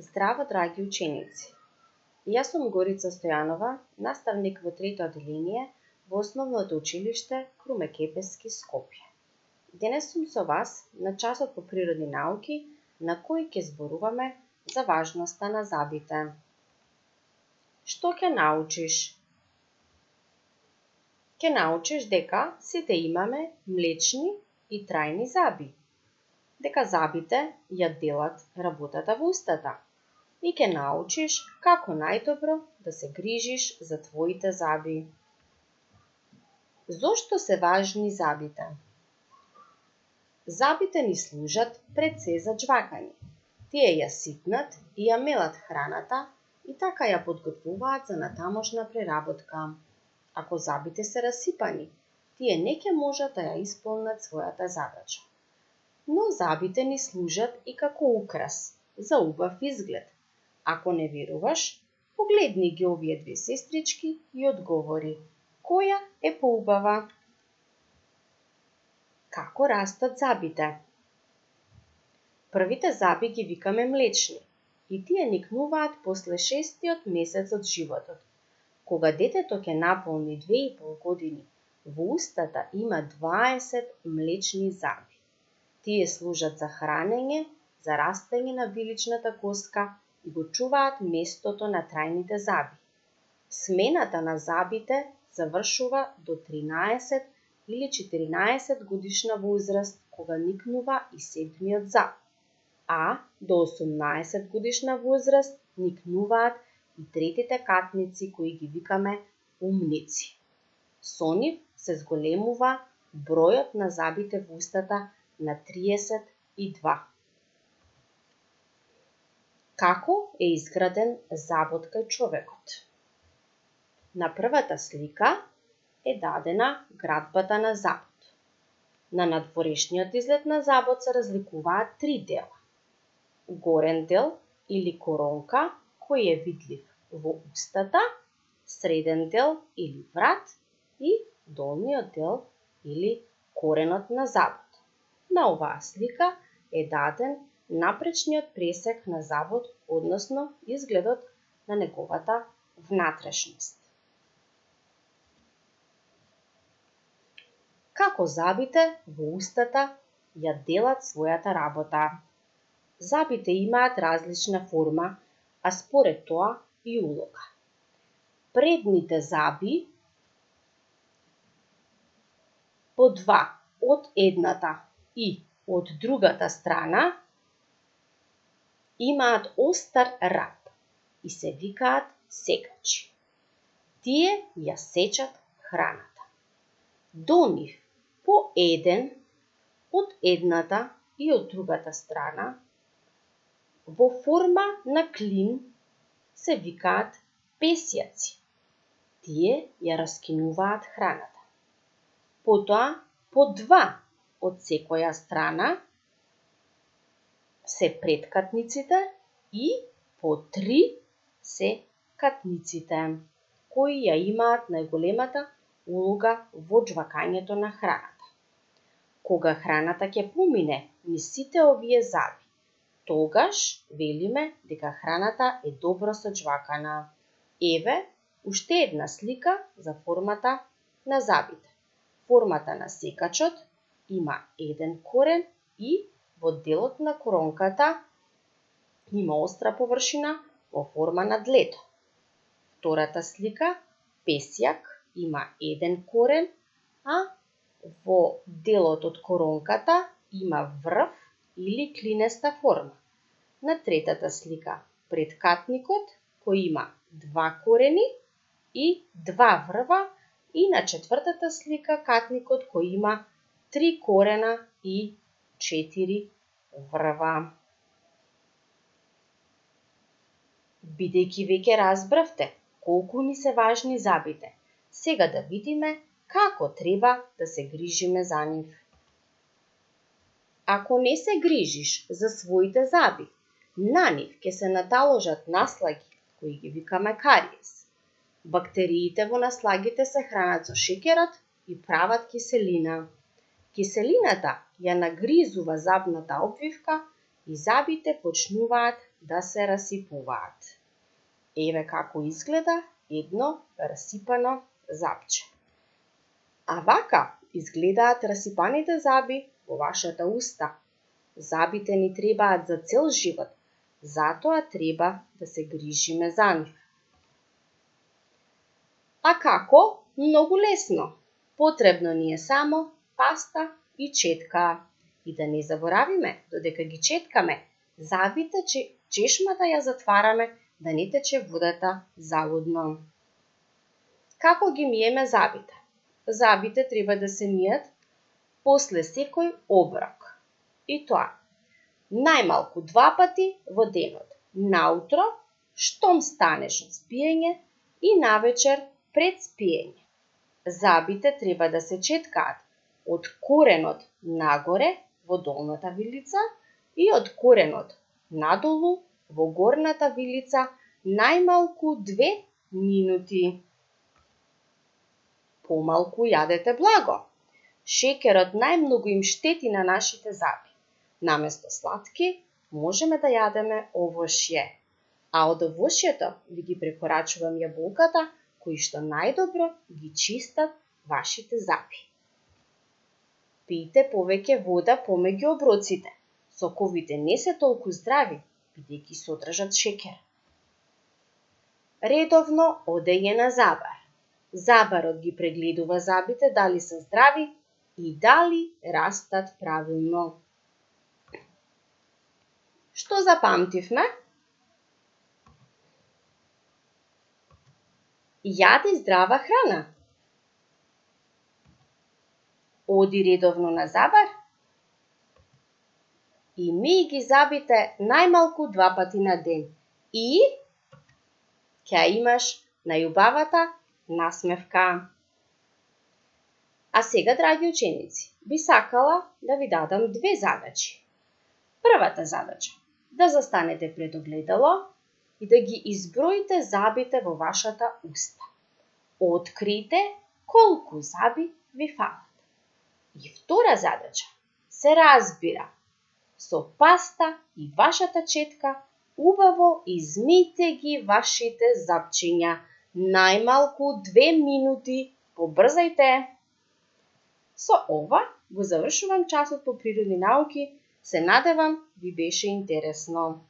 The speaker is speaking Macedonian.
Здраво, драги ученици! Јас сум Горица Стојанова, наставник во трето одделение во Основното училиште Круме Кепески, Скопје. Денес сум со вас на часот по природни науки, на кој ќе зборуваме за важноста на забите. Што ќе научиш? Ќе научиш дека сите имаме млечни и трајни заби, дека забите ја делат работата во устата и ќе научиш како најдобро да се грижиш за твоите заби. Зошто се важни забите? Забите ни служат пред се за џвакање. Тие ја ситнат и ја мелат храната и така ја подготвуваат за натамошна преработка. Ако забите се расипани, тие не ќе можат да ја исполнат својата задача. Но забите ни служат и како украс, за убав изглед. Ако не веруваш, погледни ги овие две сестрички и одговори, која е поубава? Како растат забите? Првите заби ги викаме млечни и тие никнуваат после 6-тиот месец од животот. Кога детето ќе наполни 2,5 години, во устата има 20 млечни заби. Тие служат за хранење, за растење на виличната коска и го чуваат местото на трајните заби. Смената на забите завршува до 13 или 14 годишна возраст, кога никнува и 7-миот заб, а до 18 годишна возраст никнуваат и третите катници кои ги викаме умници. Со нив се зголемува бројот на забите во устата на 32. Како е изграден забот кај човекот? На првата слика е дадена градбата на забот. На надворешниот изглед на забот се разликуваат 3 дела. Горен дел или коронка, кој е видлив во устата, среден дел или врат и долниот дел или коренот на забот. На оваа слика е даден напречниот пресек на забот, односно изгледот на неговата внатрешност. Како забите во устата ја делат својата работа? Забите имаат различна форма, а според тоа и улога. Предните заби по два од едната и од другата страна имаат остар рап и се викаат секачи. Тие ја сечат храната. До нив по еден од едната и од другата страна во форма на клин се викаат песјаци. Тие ја раскинуваат храната. Потоа по два од секоја страна се преткатниците и по 3 се катниците, кои ја имаат најголемата улога во џвакањето на храната. Кога храната ќе помине низ сите овие заби, тогаш велиме дека храната е добро соџвакана. Еве уште една слика за формата на забите. Формата на секачот има еден корен и во делот на коронката има остра површина во форма на длето. Втората слика, песјак, има еден корен, а во делот од коронката има врв или клинеста форма. На третата слика, преткатникот, кој има 2 корени и 2 врва, и на четвртата слика катникот кој има 3 корена и 4 врва. Бидејќи веќе разбравте колку ни се важни забите, сега да видиме како треба да се грижиме за нив. Ако не се грижиш за своите заби, на нив ќе се наталожат наслаги кои ги викаме кариес. Бактериите во наслагите се хранат со шеќерот и прават киселина. Киселината ја нагризува забната обвивка и забите почнуваат да се расипуваат. Еве како изгледа едно расипано запче. А вака изгледаат расипаните заби во вашата уста. Забите ни требаат за цел живот, затоа треба да се грижиме за нив. А како? Многу лесно. Потребно ни е само паста и четка. И да не заборавиме, додека ги четкаме, забите чешмата ја затвараме да не тече водата залудно. Како ги миеме забите? Забите треба да се мијат после секој оброк. И тоа, најмалку 2 пати во денот. Наутро, штом станеш од спиење и навечер пред спиење. Забите треба да се четкаат од коренот нагоре во долната вилица и од коренот надолу во горната вилица најмалку 2 минути. Помалку јадете благо. Шекерот најмногу им штети на нашите заби. Наместо слатки, можеме да јадеме овошје. А од овошјето ви ги препорачувам јаболката, кои што најдобро ги чистат вашите заби. Пијте повеќе вода помеѓу оброците. Соковите не се толку здрави, бидејќи содржат шекер. Редовно одење на забар. Забарот ги прегледува забите дали се здрави и дали растат правилно. Што запамтивме? Јади здрава храна. Оди редовно на забар и миј ги забите најмалку 2 пати на ден. И ќе имаш најубавата насмевка. А сега, драги ученици, би сакала да ви дадам 2 задачи. Првата задача – да застанете пред огледало и да ги изброите забите во вашата уста. Откријте колку заби ви фалат. И втора задача се разбира. Со паста и вашата четка убаво измијте ги вашите запчиња. Најмалку 2 минути, побрзајте! Со ова го завршувам часот по природни науки. Се надевам ви беше интересно.